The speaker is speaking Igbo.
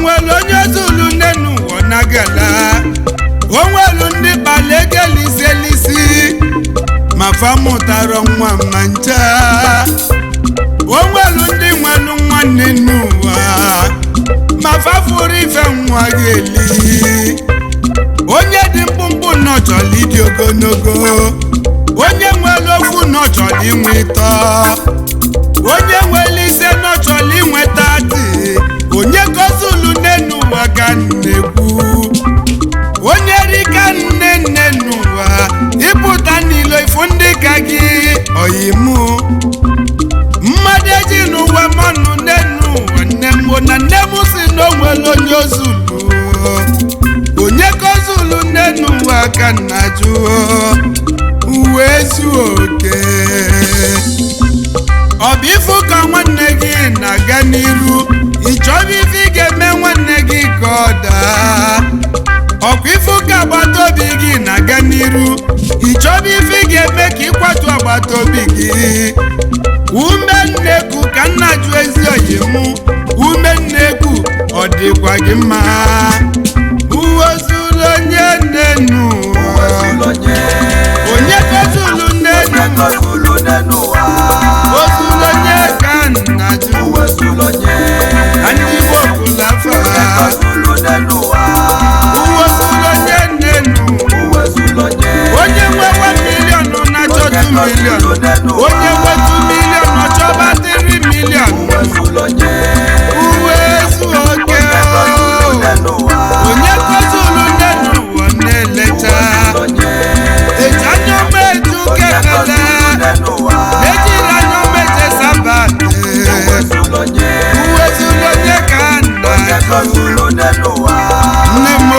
onwelu onye zulu nenu onagala onwelu ndị balegelisi ma famụtara nwa mancha onwelu ndị nwelu nwanne n'ụwa ma fafuru ife nwa geli onye dị mkpụmkpụ nọchọrọ ịdị ogologo onye nwere ofu nọchọrọ inwe ịtọ onye nwere ise nọchọrọ inweta dị onye kozulu nenu ụwa ka nnekwu onye rika nne n'ụwa ịpụta n'ilo ifu ndị ka gị oyimu mmadụ eji n'ụwa mmanụ nenu ụwa nne m na nne m si n'onwere onye ozulu onye kozulu nenu ụwa ka nna jụọ uwe zuo oke ọ bụ ifu ka nwanne gị na-aga n'iru ịchọba ife ị ga-eme nwanne gị ka ọ daa ọkwa ifu ka agbata obi gị na-aga n'iru ịchọba ife ị ga-eme ka ịkwatu agbata obi gị ume nnekwu ka nna jụ ezi oyi mụ ume nnekwu ọ dịkwa gị mma uwe zuru onye nnenu onye kozulu nnenu ozulu onye ka nna jụ ndị Igbo bụlafa uwe zuru onye nnenu onye nwe 1 million na-achọ 2 million onye nwe 2 million na-achọba 3 million uwe zu oke onye kozulu nnenu ụwa na-elecha eji anya ọma eju kekele ejiri anya ọma eje sabate uwe zuru onye ka nna nne m